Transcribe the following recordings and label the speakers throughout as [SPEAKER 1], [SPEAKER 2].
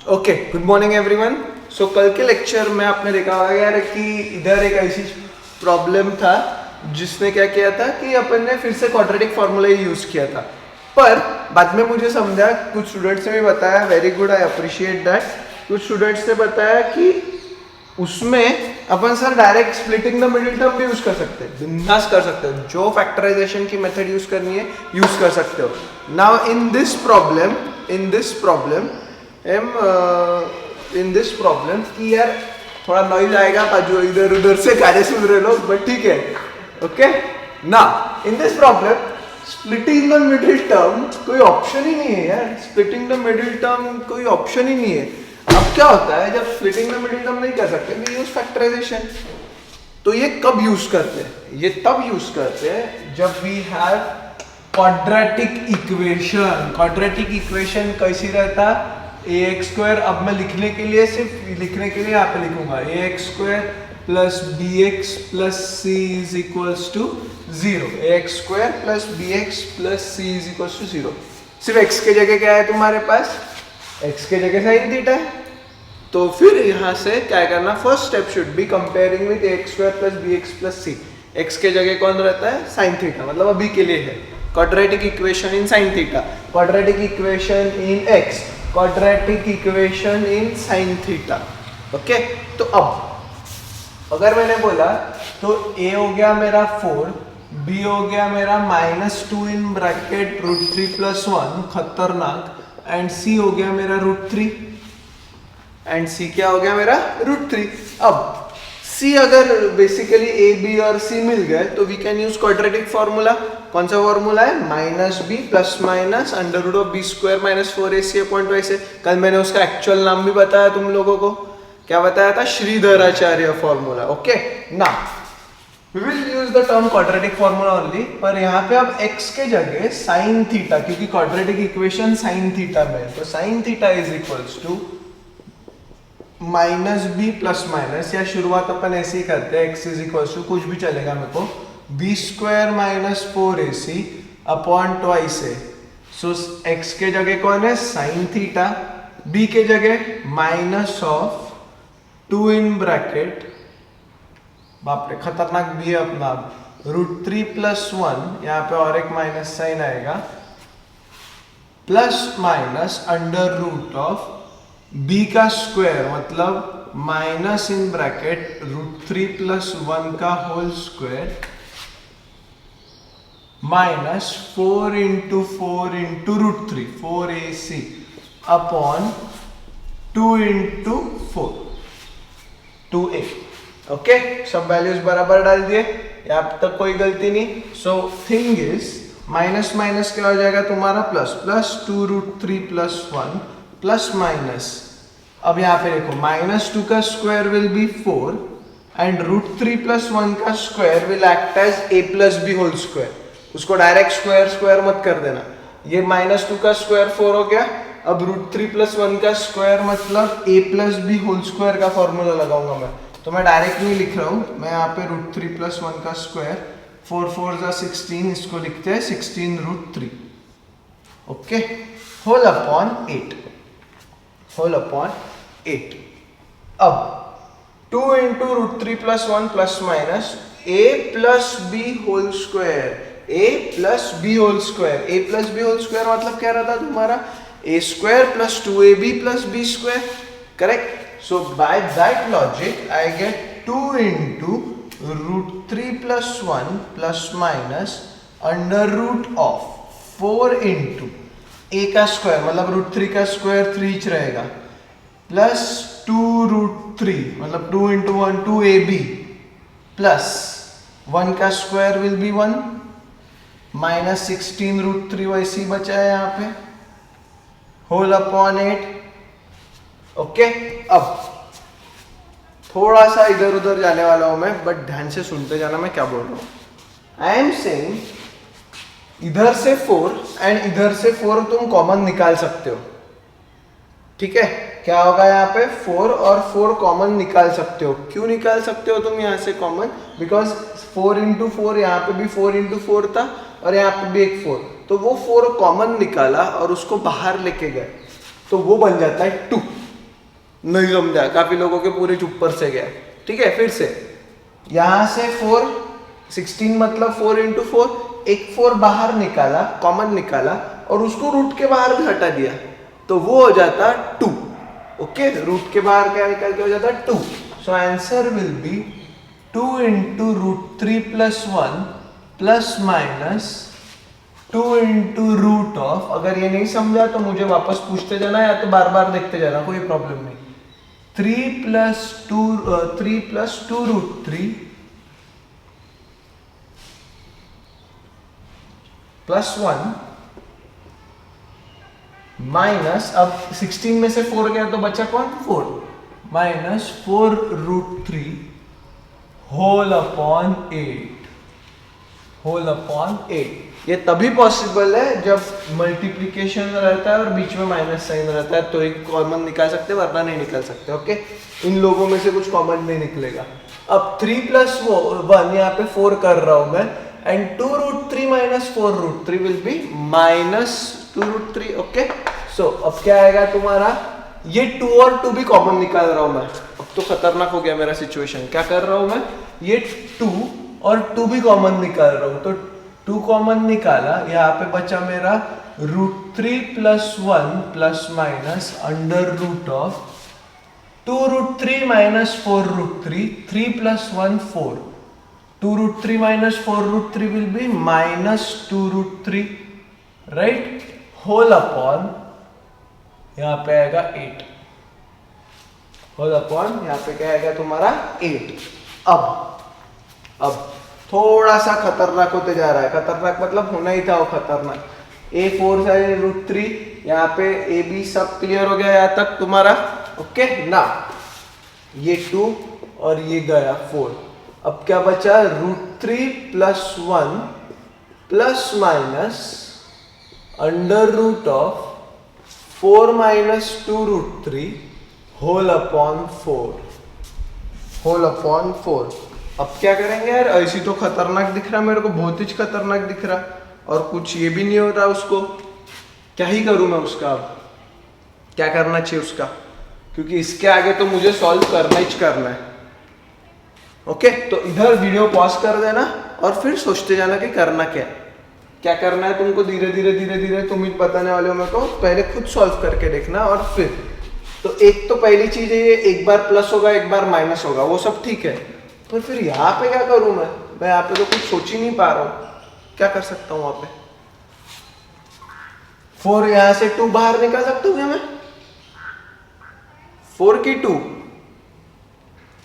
[SPEAKER 1] Okay, good morning everyone. So कल के lecture में आपने देखा होगा यार कि इधर एक ऐसी प्रॉब्लम था जिसने क्या किया था कि अपन ने फिर से क्वाड्रेटिक फार्मूला ही यूज किया था, पर बाद में मुझे समझा, कुछ स्टूडेंट्स ने भी बताया, very good, I appreciate that. कुछ स्टूडेंट्स ने बताया कि उसमें अपन sir direct splitting the middle term भी यूज कर सकते हैं, बिंदास कर सकते हो, जो फैक्टराइजेशन की मेथड यूज करनी है यूज कर सकते हो। नाउ इन दिस प्रॉब्लम कि यार थोड़ा नॉइज आएगा, बाजू इधर उधर से गाने सुन रहे लोग, बट ठीक है। ओके ना, in this problem splitting the middle term कोई ऑप्शन ही नहीं है यार, स्प्लिटिंग द मिडिल टर्म कोई ऑप्शन ही नहीं है। अब क्या होता है, जब स्प्लिटिंग द मिडिल टर्म नहीं कर सकते, वी यूज फैक्टराइजेशन। तो ये कब यूज करते हैं? ये तब यूज करते हैं जब we have quadratic equation. Quadratic equation कैसी रहता? ax स्क्वायर, अब मैं लिखने के लिए यहाँ पे लिखूंगा ax² plus bx plus c is equals to 0। ax² plus bx plus c is equals to 0। सिर्फ x के जगह क्या है तुम्हारे पास? x के जगह sin थीटा है। तो फिर यहाँ से क्या करना, first step should be comparing with ax² plus bx plus c। x के जगह कौन रहता है? sin थीटा, मतलब अभी के लिए है quadratic equation in sin theta, quadratic equation in x, quadratic equation in sin theta. Okay, तो अब अगर मैंने बोला तो a हो गया मेरा 4, b हो गया मेरा -2 इन ब्रैकेट √3 + 1, खतरनाक, एंड c हो गया मेरा √3, एंड c क्या हो गया मेरा √3। अब c अगर बेसिकली a b और c मिल गए तो we can use quadratic formula. कौन सा फॉर्मूला है? -b plus minus √b² - 4ac/2। कल मैंने उसका एक्चुअल नाम भी बताया तुम लोगों को, क्या बताया था? Shridharacharya formula. Okay, now we will use the term quadratic formula only, पर यहाँ पे अब x के जगह sin थीटा, क्योंकि क्वाड्रेटिक इक्वेशन sin थीटा में, तो sin theta is equals to -b plus minus, या शुरुआत अपन ऐसे ही करते हैं, x इज इक्वल्स टू कुछ भी चलेगा मेरे को, b² - 4ac upon twice a। So x के जगह कौन है? sin थीटा, b के जगह -2 इन ब्रैकेट, बाप रे खतरनाक भी है अपना, √3 + 1, यहाँ पे और एक माइनस साइन आएगा, प्लस माइनस √of b का स्क्वायर, मतलब माइनस इन ब्रैकेट √3 + 1 का whole square, minus 4 × 4 × √3, 4ac upon 2 × 4, 2a। Okay, सब वैल्यूज बराबर डाल दिए, यहाँ तक कोई गलती नहीं। So thing is minus minus क्या हो जाएगा तुम्हारा? प्लस, प्लस 2 √3 + 1 प्लस माइनस, अब यहाँ पे देखो -2 का स्क्वायर विल बी 4 एंड √3 + 1 का square will act as a + b whole square. उसको डायरेक्ट स्क्वायर मत कर देना, ये -2 का स्क्वायर 4 हो गया, अब √3 + 1 का स्क्वायर मतलब a + b होल स्क्वायर का फॉर्मूला लगाऊंगा मैं, तो मैं डायरेक्ट नहीं लिख रहा हूं, मैं यहाँ पे √3 + 1 का स्क्वायर, 4 4 = 16, इसको लिखते हैं 16√3। Okay, whole upon 8, whole upon 8। अब 2 × √3 + 1 plus minus a + b whole square, a + b whole square, a + b whole square मतलब क्या रहता तुम्हारा? a² + 2ab + b², correct? So by that logic I get 2 × √3 + 1 plus minus √of 4 × a का square, मतलब √3 का square 3 रहेगा, plus 2 √3 मतलब 2 × 1 2ab plus 1 का स्क्वायर विल बी 1 माइनस 16 √3 वैसे ही बचा है यहाँ पे, होल अपॉन 8। ओके, अब थोड़ा सा इधर उधर जाने वाला हूं मैं, बट ध्यान से सुनते जाना मैं क्या बोल रहा हूं। आई एम सेइंग इधर से 4 एंड इधर से 4 तुम कॉमन निकाल सकते हो, ठीक है? क्या होगा यहाँ पे? 4 और 4 कॉमन निकाल सकते हो। क्यों निकाल सकते हो तुम यहाँ से कॉमन? बिकॉज 4 × 4, यहाँ पे भी 4 × 4 था और यहाँ पे भी एक 4, तो वो 4 कॉमन निकाला और उसको बाहर लेके गए, तो वो बन जाता है 2। नहीं समझा, काफी लोगों के पूरे ऊपर से गया। ठीक है, फिर से यहां से 4, 16 मतलब 4 इंटू 4, एक 4 बाहर निकाला, कॉमन निकाला और उसको रूट के बाहर भी हटा दिया तो वो हो जाता 2। ओके, रूट के बाहर क्या निकाल के हो जाता 2। So answer will be 2 into root 3 plus 1 plus minus 2 into root of, अगर ये नहीं समझा तो मुझे वापस पूछते जाना या तो बार बार देखते जाना, कोई प्रॉब्लम नहीं। 3 प्लस 2 रूट 3 प्लस 1 माइनस, अब 16 में से 4 गया तो बचा कौन, 4 माइनस 4 रूट 3 होल अपॉन 8। ये तभी पॉसिबल है जब मल्टीप्लिकेशन रहता है और बीच में माइनस साइन रहता है, तो एक कॉमन निकाल सकते हैं वरना नहीं निकाल सकते। ओके, इन लोगों में से कुछ कॉमन नहीं निकलेगा। अब 3 प्लस 1 यहाँ पे 4 कर रहा हूं मैं, and 2 root 3 minus 4 root 3 will be minus 2 root 3। Okay, so अब क्या आएगा तुम्हारा, ये 2 और 2 भी कॉमन निकाल रहा हूं मैं। अब तो खतरनाक हो गया मेरा सिचुएशन। क्या कर रहा हूं मैं, ये 2 और 2 भी कॉमन निकाल रहा हूं, तो 2 कॉमन निकाला, यहाँ पे बचा मेरा root 3 plus 1 plus minus under root of 2 root 3 minus 4 root 3, 3 plus 1 4, 2 root 3 minus 4 root 3 will be minus 2 root 3, right, whole upon यहाँ पे आएगा 8, होल अपॉन यहाँ पे क्या आएगा तुम्हारा 8। अब थोड़ा सा खतरनाक होते जा रहा है, खतरनाक मतलब होना ही था वो खतरनाक। A4 साइन रूट 3, यहाँ पे AB सब क्लियर हो गया यहाँ तक तुम्हारा। ओके ना, ये 2 और ये गया 4। अब क्या बचा, root 3 plus 1 plus minus under root of 4 minus 2 root 3 whole upon 4। अब क्या करेंगे यार, ऐसी तो खतरनाक दिख रहा मेरे को, बहुत ही खतरनाक दिख रहा, और कुछ ये भी नहीं हो रहा उसको। क्या ही करूं मैं उसका, अब क्या करना चाहिए उसका, क्योंकि इसके आगे तो मुझे सॉल्व करना ही करना है। ओके, तो इधर वीडियो पॉज कर देना और फिर सोचते जाना कि करना क्या करना है तुमको। धीरे धीरे तुम ही बताने वाले हो मेरे को, पहले खुद सॉल्व करके देखना और फिर। तो एक तो पहली चीज है, ये एक बार प्लस होगा एक बार माइनस होगा, वो सब ठीक है, पर फिर यहाँ पे क्या करूं मैं यहाँ पे तो कुछ सोच ही नहीं पा रहा हूं, क्या कर सकता हूं वहां पे। 4 यहां से 2 बाहर निकाल सकता हूं क्या मैं, 4 की 2,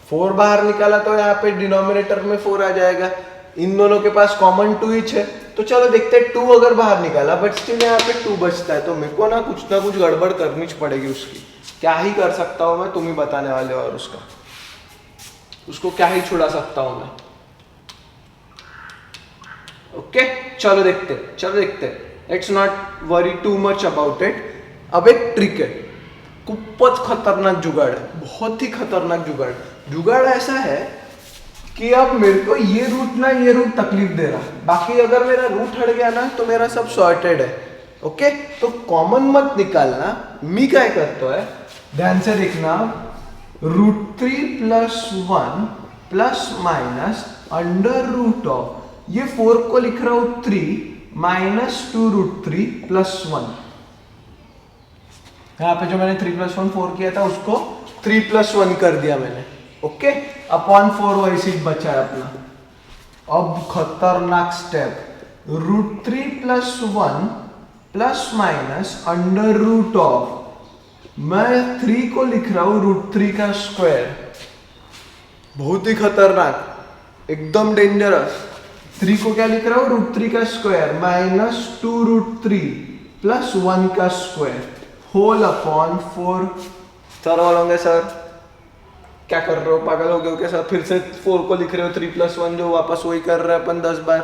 [SPEAKER 1] 4 बाहर निकाला तो यहाँ पे डिनोमिनेटर में 4 आ जाएगा। इन दोनों के पास कॉमन 2 ही है, तो चलो देखते हैं 2 अगर बाहर निकाला बट स्टिल यहाँ पे 2 बचता है, तो मेरे को ना कुछ गड़बड़ करनी पड़ेगी उसकी। क्या ही कर सकता हूं मैं, तुम ही बताने वाले हो, और उसको क्या ही छुड़ा सकता हूं मैं। ओके, चलो देखते, let's not worry too much about it. अब एक ट्रिक है, खूबच खतरनाक जुगाड़ है, बहुत ही खतरनाक जुगाड़ ऐसा है कि अब मेरे को ये रूट तकलीफ दे रहा, बाकी अगर मेरा रूट हट गया ना तो मेरा सब सॉर्टेड है। ओके, तो कॉमन मत निकालना, मी क्या करता है, ध्यान से देखना, root 3 plus 1 plus minus under root of, ये 4 को लिख रहा हूं 3 माइनस 2 रूट 3 प्लस 1। यहां पे जो मैंने 3 प्लस 1 4 किया था उसको 3 प्लस 1 कर दिया मैंने। ओके, अपॉन 4 वैसे ही बचा है अपना। अब खतरनाक step, root 3 plus 1 plus minus under root of, मैं 3 को लिख रहा हूं रूट 3 का स्क्वायर, बहुत ही खतरनाक, एकदम डेंजरस। 3 को क्या लिख रहा हूं, रूट 3 का स्क्वायर माइनस 2 रूट 3 प्लस 1 का स्क्वायर होल अपॉन 4। सर बोलोगे सर क्या कर रहे हो, पागल हो गए हो क्या सर, फिर से 4 को लिख रहे हो 3 प्लस 1 जो वापस वही कर रहे हैं अपन 10 बार।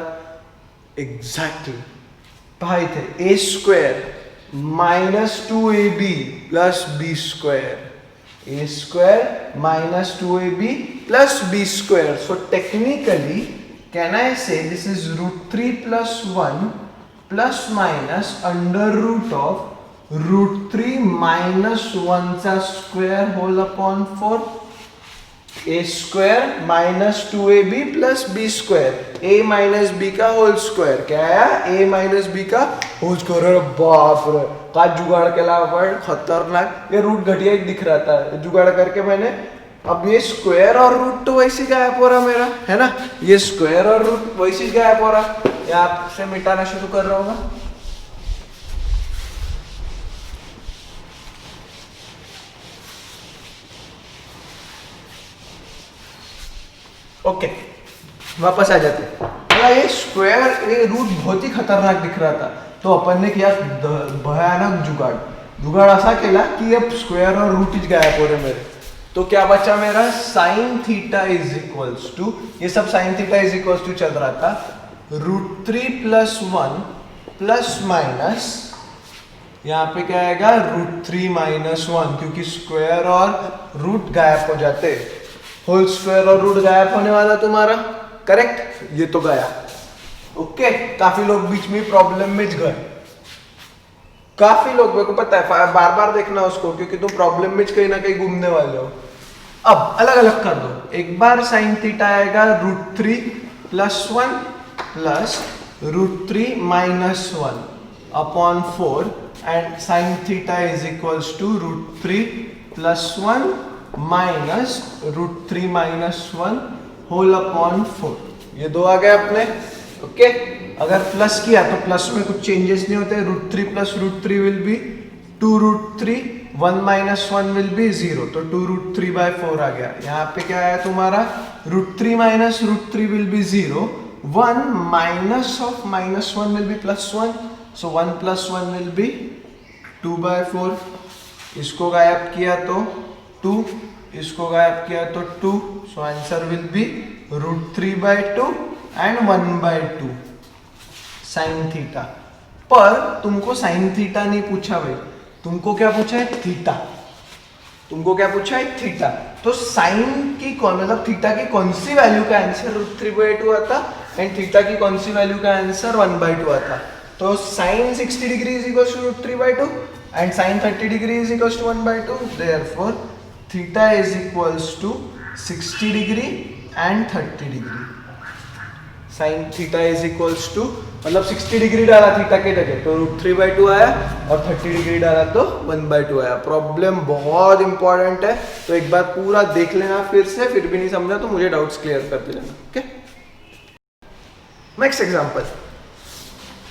[SPEAKER 1] एग्जैक्टली भाई थे, a square minus 2ab plus b square, a square minus 2ab plus b square. So technically, can I say this is root 3 plus 1 plus minus under root of √3 minus 1 चा square whole upon 4 a square minus 2ab plus b square a minus b का whole square क्या आया a minus b का whole square. अरे बाप रे का जुगाड़ केला अपन खतरनाक। ये रूट घटिया ही दिख रहा था जुगाड़ करके मैंने। अब ये स्क्वायर और रूट तो वैसे गायब हो रहा मेरा है ना, ये स्क्वायर और रूट वैसे गायब हो रहा। यहाँ से मिटाना शुरू कर रहा हूँ। ओके वापस आ जाते। ये स्क्वायर ये रूट बहुत ही खतरनाक दिख रहा था तो अपन ने किया भयानक जुगाड़ ऐसा केला कि अब स्क्वायर और रूट ही गायब हो रहे मेरे। तो क्या बचा मेरा sine theta is equals to, ये सब sine theta is equals to चल रहा था √3 + 1 प्लस माइनस यहाँ पे क्या आएगा √3 - 1 क्योंकि स्क्वायर और रूट गायब हो जाते, होल स्क्वायर और रूट गायब होने वाला तुम्हारा करेक्ट। ये तो गया ओके। काफी लोग बीच में प्रॉब्लम में गए, काफी लोग मेरे को पता है बार बार देखना उसको क्योंकि तुम प्रॉब्लम में कहीं ना कहीं घूमने वाले हो। अब अलग अलग कर दो। एक बार साइन थीटा आएगा √3 + 1 plus √3 - 1 upon 4 and sine theta is equals to √3 + 1 minus √3 - 1 whole upon 4। ये दो आ गए अपने ओके। अगर प्लस किया तो प्लस में कुछ चेंजेस नहीं होते। √3 + √3 विल बी 2√3 1 - 1 विल बी 0 तो 2√3/4 आ गया। यहाँ पे क्या आया तुम्हारा √3 - √3 will B 0 1 minus of -1 will be +1 so 1 + 1 will be 2/4। इसको गायब किया तो 2, इसको गायब किया तो 2 so answer will B √3/2 and 1/2 sine theta. पर तुमको साइन थीटा नहीं पूछा भाई, तुमको क्या पूछा है थीटा। तुमको क्या पूछा है थीटा। तो साइन की कौन मतलब थीटा की कौन सी वैल्यू का आंसर √3/2 आता एंड थीटा की कौन सी वैल्यू का आंसर 1/2 आता। तो sine 60 degree is equal to √3/2 and sine 30 degree is equal to 1/2। Therefore theta is equals to 60 degree and 30 degree. Sine theta is equals to मतलब 60 डिग्री डाला theta के जगह तो √3/2 आया और 30 डिग्री डाला तो 1/2 आया। प्रॉब्लम बहुत इंपॉर्टेंट है तो एक बार पूरा देख लेना फिर से, फिर भी नहीं समझा तो मुझे डाउट्स क्लियर कर देना okay. Next example,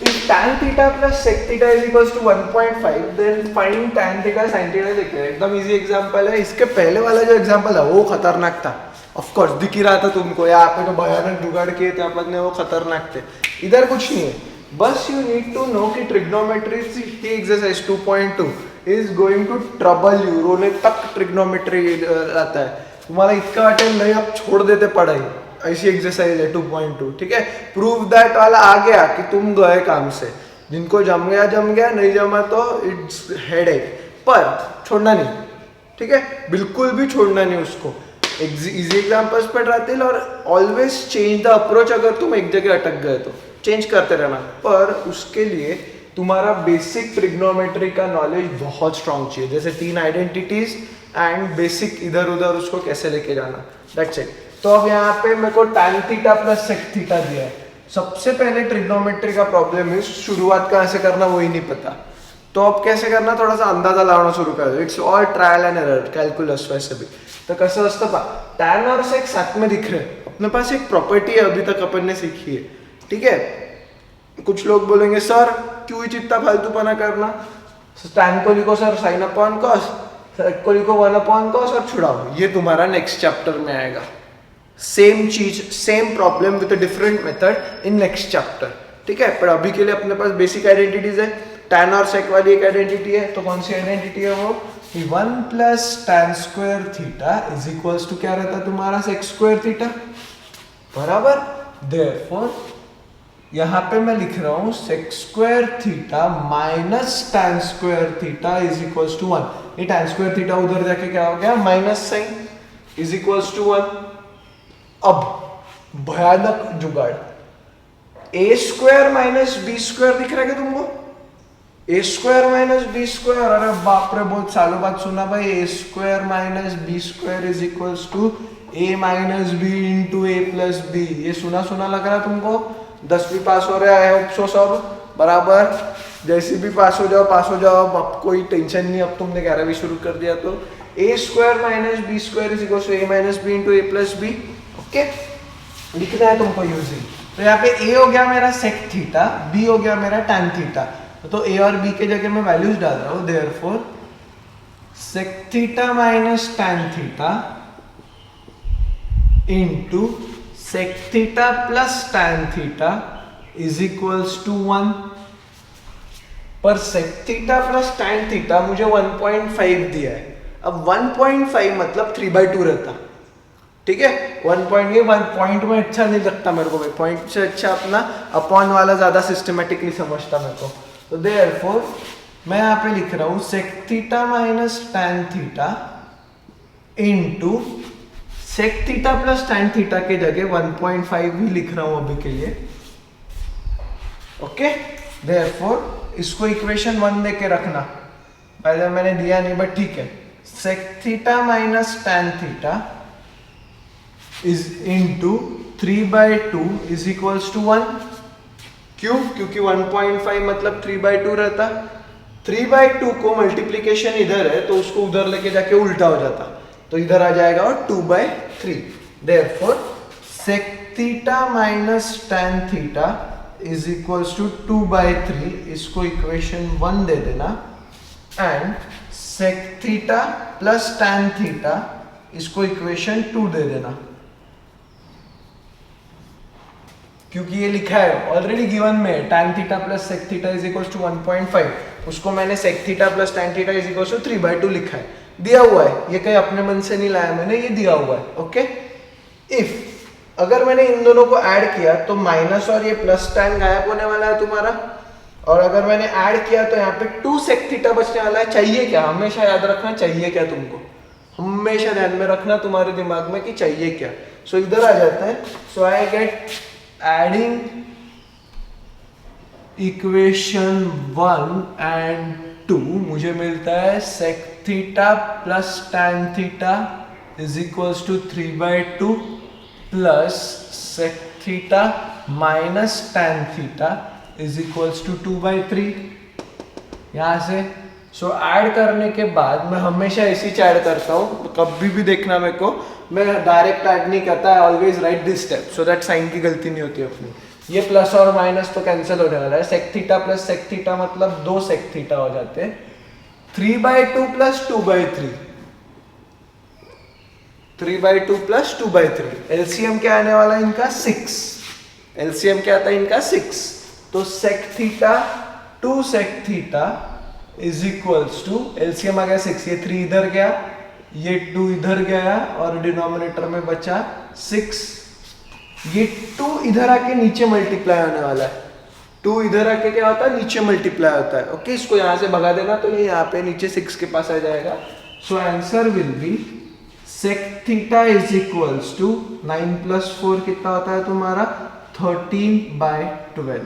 [SPEAKER 1] if tan theta plus sec theta is equals to 1.5 then find tan theta sin theta। देखिए एकदम इजी एग्जांपल है। इसके पहले वाला जो एग्जांपल था वो खतरनाक था, ऑफ कोर्स दिख ही रहा था तुमको, यहाँ पे तो भयानक जुगाड़ किए थे अपन ने वो खतरनाक थे। इधर कुछ नहीं है, बस यू नीड टू नो कि ट्रिग्नोमेट्री की exercise 2.2 is going to trouble you. रोने तक ट्रिग्नोमेट्री आता है तुम्हारा, इतना अटेंड नहीं आप छोड़ देते पढ़ाई। ऐसी एक्सरसाइज है 2.2 ठीक है। प्रूव दैट वाला आ गया कि तुम गए काम से, जिनको जम गया नहीं जमा तो इट्स हेडेक, पर छोड़ना नहीं ठीक है, बिल्कुल भी छोड़ना नहीं उसको। इजी एग्जांपल्स पे रहते और ऑलवेज चेंज द अप्रोच। अगर तुम एक जगह अटक गए तो चेंज करते रहना, पर उसके लिए तुम्हारा बेसिक ट्रिग्नोमेट्री का नॉलेज बहुत स्ट्रांग चाहिए, जैसे 3 आइडेंटिटीज एंड बेसिक इधर उधर उसको कैसे लेके जाना, दैट्स इट। तो अब यहाँ पे मेरे को tan theta plus sec theta दिया है। सबसे पहले ट्रिग्नोमेट्री का प्रॉब्लम है शुरुआत कहाँ से करना वही नहीं पता, तो अब कैसे करना थोड़ा सा अंदाजा लावना सुरू कर। It's all trial and error calculus वैसे भी। तो कसं असतं पा tan और sec साथ में दिख रहे हैं, अपने पास एक प्रॉपर्टी है अभी तक अपन ने सीखी है ठीक है। कुछ लोग बोलेंगे सर क्यों ही इतना फालतूपना करना, tan को लिखो sir sin upon cos, sec को लिखो 1 अपॉन cos और छुड़ाओ। ये तुम्हारा नेक्स्ट चैप्टर में आएगा, सेम चीज same problem with a different method in next chapter ठीक है। पर अभी के लिए अपने पास बेसिक आइडेंटिटीज है, tan और sec वाली एक आइडेंटिटी है, तो कौन सी आइडेंटिटी है वो 1 plus tan square theta is equals to क्या रहता है तुम्हारा sec स्क्वायर थीटा बराबर। देयरफॉर यहाँ पे मैं लिख रहा हूँ sec square theta minus tan square theta is equals to 1। ये tan स्क्वायर थीटा उधर जाके क्या हो गया minus sign is equals to 1। अब भयानक जुगाड़, a square minus b square दिख रहा है क्या तुमको, a square minus b square, अरे बाप रे बहुत सालों बाद सुना भाई, a square minus b square is equals to a minus b into a plus b. ये सुना सुना लग रहा है तुमको? 10वीं पास हो रहा है, आई होप सो सब बराबर। जैसे भी पास हो जाओ, अब कोई टेंशन नहीं, अब तुमने 11वीं शुरू कर दिया तो a square minus b square is equals to a minus b into a plus b. Okay, लिखना है तुमको यूजिंग। तो यहाँ पे ए हो गया मेरा सेक थीटा, बी हो गया मेरा टैन थीटा। तो ए और बी के जगह मैं वैल्यूज डाल रहा हूँ, therefore sec theta minus tan theta into sec theta plus tan theta is equals to 1। पर sec theta plus tan theta मुझे 1.5 दिया है। अब 1.5 मतलब 3/2 रहता, ठीक है। 1 में अच्छा नहीं लगता मेरे को भाई, पॉइंट से अच्छा अपना अपॉन वाला ज्यादा सिस्टमेटिकली समझता मेरे को। तो देयरफॉर मैं यहाँ पे लिख रहा हूँ sec theta minus tan theta into sec theta plus tan theta के जगह 1.5 ही लिख रहा हूँ अभी के लिए। ओके, देयरफॉर इसको इक्वेशन 1 देके रखना, पहले मैंने दिया नहीं बट ठीक है। Sec theta minus tan theta is into 3/2 is equals to 1। क्यों? क्योंकि 1.5 मतलब 3/2 रहता। 3/2 को मल्टीप्लीकेशन इधर है तो उसको उधर लेके जाके उल्टा हो जाता, तो इधर आ जाएगा और 2/3। Therefore sec theta minus tan theta is equals to 2/3, इसको इक्वेशन 1 दे देना। And sec theta plus tan theta इसको इक्वेशन 2 दे देना, क्योंकि ये लिखा है ऑलरेडी गिवन में tan theta plus sec theta is equals to 1.5, उसको मैंने sec theta plus tan theta is equals to 3/2 लिखा है, दिया हुआ है। ये कहीं अपने मन से नहीं लाया मैंने, ये दिया हुआ है। ओके, इफ अगर मैंने इन दोनों को ऐड किया तो माइनस और ये प्लस tan गायब होने वाला है तुम्हारा, और अगर मैंने ऐड किया तो यहाँ पे 2 सेक थीटा बचने वाला है। चाहिए क्या? हमेशा याद रखना चाहिए क्या तुमको, हमेशा ध्यान में रखना तुम्हारे दिमाग में कि चाहिए क्या। सो इधर आ जाता है। So I get adding equation 1 and 2, मुझे मिलता है sec theta plus tan theta is equals to 3/2 plus sec theta minus tan theta is equals to 2/3 यहाँ से। सो ऐड करने के बाद मैं हमेशा ऐसी ऐड करता हूँ, कभी भी देखना मेरे को, मैं डायरेक्ट ऐड नहीं करता, I always write this step so that sign की गलती नहीं होती अपनी। ये प्लस और माइनस तो कैंसिल होने वाला है, sec theta plus sec theta मतलब 2 सेक थीटा हो जाते हैं। 3/2 प्लस 2/3, 3/2 प्लस 2/3, एलसीएम क्या आने वाला है इनका? 6। एलसीएम क्या आता है इनका? 6। तो sec theta 2 sec theta is equals to, LCM आ गया 6, ये 3 इधर गया, ये 2 इधर गया और डिनोमिनेटर में बचा 6। ये 2 इधर आके नीचे मल्टीप्लाई होने वाला है, 2 इधर आके क्या होता है? नीचे मल्टीप्लाई होता है। ओके, इसको यहाँ से भगा देना तो ये यहाँ पे नीचे 6 के पास आ जाएगा। So answer will be sec theta is equals to 9 + 4 कितना होता है तुम्हारा? 13/12।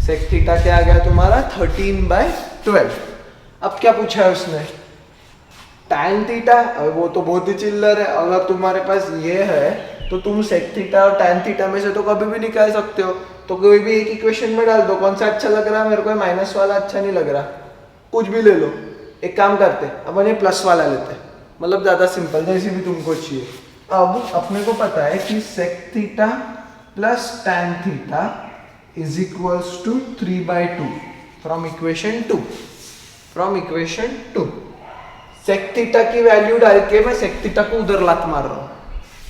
[SPEAKER 1] सेक थीटा क्या आ गया तुम्हारा? 13/12। अब क्या पूछा है उसने? टैन थीटा, वो तो बहुत ही चिल्लर है। अगर तुम्हारे पास ये है तो तुम सेक थीटा और टैन थीटा में से तो कभी भी निकाल सकते हो, तो कोई भी एक इक्वेशन में डाल दो। कौन सा अच्छा लग रहा है? मेरे को माइनस वाला अच्छा नहीं लग रहा, कुछ भी ले लो। एक काम करते अपन ये प्लस वाला लेते हैं, मतलब ज्यादा सिंपल, जैसे भी तुमको चाहिए। अब अपने को पता है कि sec theta plus tan theta is equals to 3/2 from equation 2। From equation 2 sec theta की वैल्यू डाल के मैं सेक थीटा को उधर लात मार रहा हूँ,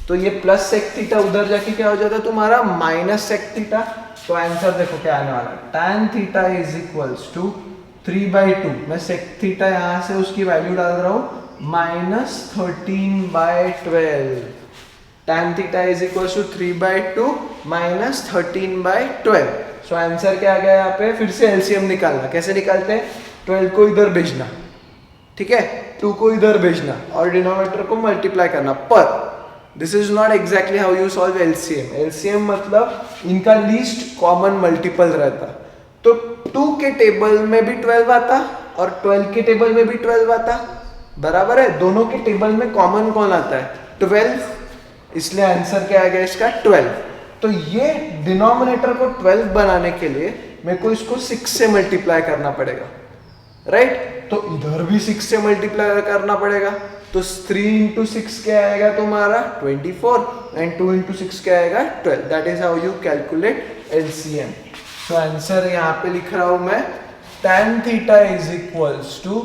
[SPEAKER 1] तो ये प्लस सेक थीटा उधर जाके क्या हो जाता है तुम्हारा? Minus sec theta. तो आंसर देखो क्या आने वाला है? Tan theta is equals to 3/2, मैं सेक थीटा यहाँ से उसकी वैल्यू डाल रहा हूँ -13/12। Tan theta is equals to 3/2 -13/12। So answer क्या आ गया यहाँ पे? फिर से एलसीएम निकालना। कैसे निकालते हैं? 12 को इधर भेजना, ठीक है, 2 को इधर भेजना और डिनोमिनेटर को मल्टीप्लाई करना। पर this is not exactly how you solve LCM. LCM मतलब इनका लीस्ट कॉमन मल्टीपल रहता, तो 2 के टेबल में भी 12 आता और 12 के टेबल में भी 12 आता, बराबर है। दोनों के टेबल में कॉमन कौन आता है? 12, इसलिए आंसर क्या आ गया इसका? 12। तो ये डिनोमिनेटर को 12 बनाने के लिए मेरे को इसको 6 से मल्टीप्लाई करना पड़ेगा, राइट? तो इधर भी 6 से मल्टीप्लाई करना पड़ेगा। तो 3 into 6 क्या आएगा तुम्हारा? 24 एंड 2 into 6 क्या आएगा? 12। That is how you calculate LCM. So answer यहाँ पे लिख रहा हूं मैं, tan theta is equals to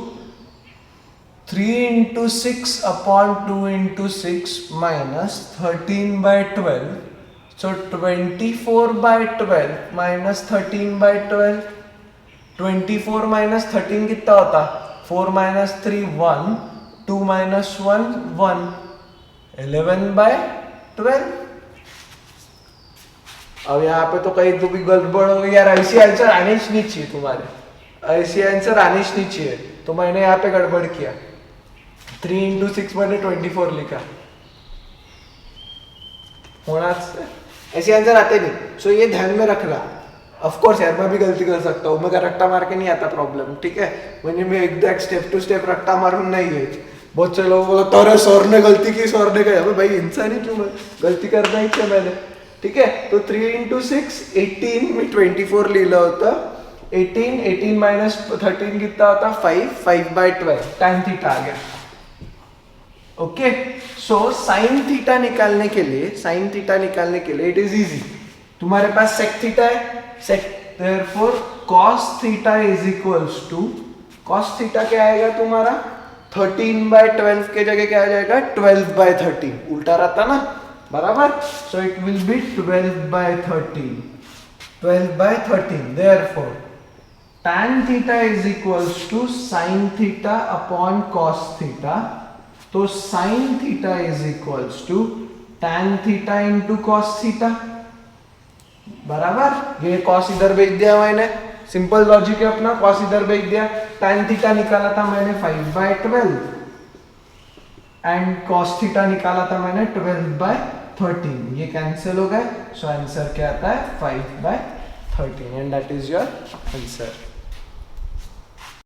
[SPEAKER 1] 3 into 6 upon 2 into 6 minus 13 by 12. So 24 by 12 minus 13 by 12. 24 minus 13 कितना होता? 4 minus 3 1, 2 minus 1 1, 11 by 12। अब यहाँ पे तो कहीं तो भी गड़बड़ हो गई यार, ऐसी आंसर आने ही नहीं चाहिए तुम्हारे, ऐसी आंसर आने ही नहीं चाहिए। तो मैंने यहाँ पे गड़बड़ किया, 3 into 6 मैंने 24 लिखा, होना ऐसे आंसर आते नहीं। सो ये ध्यान में रखना। ऑफ कोर्स यार मैं भी गलती कर सकता हूँ, मैं रट्टा मार के नहीं आता प्रॉब्लम, ठीक है? मैंने मैं एग्जैक्ट स्टेप टू स्टेप रट्टा मारून नहीं है। बहुत से लोग बोला तो सर ने गलती की, सर ने कहा भाई इंसान ही क्यों, मैं गलती करना ही क्या मैंने, ठीक है? तो 3 into 6 18 में 24 लिहिलं होतं, 18 माइनस 13 कितना होता? 5 by 12, tan थीटा आ गया। ओके, सो साइन थीटा निकालने के लिए इट इज इजी। तुम्हारे पास सेक थीटा है, therefore cos theta is equals to, cos theta क्या आएगा तुम्हारा? 13 by 12 के जगह क्या आ जाएगा? 12 by 13, उल्टा रहता ना, बराबर। So it will be 12 by 13, therefore tan theta is equals to sin theta upon cos theta. तो sin theta is equals to tan theta into cos theta, बराबर। ये cos इधर भेज दिया मैंने, सिंपल लॉजिक है अपना, cos इधर भेज दिया। tan थीटा निकाला था मैंने 5 by 12 एंड cos थीटा निकाला था मैंने 12 by 13, ये कैंसिल हो गए। सो आंसर क्या आता है? 5 by 13 and that is your answer.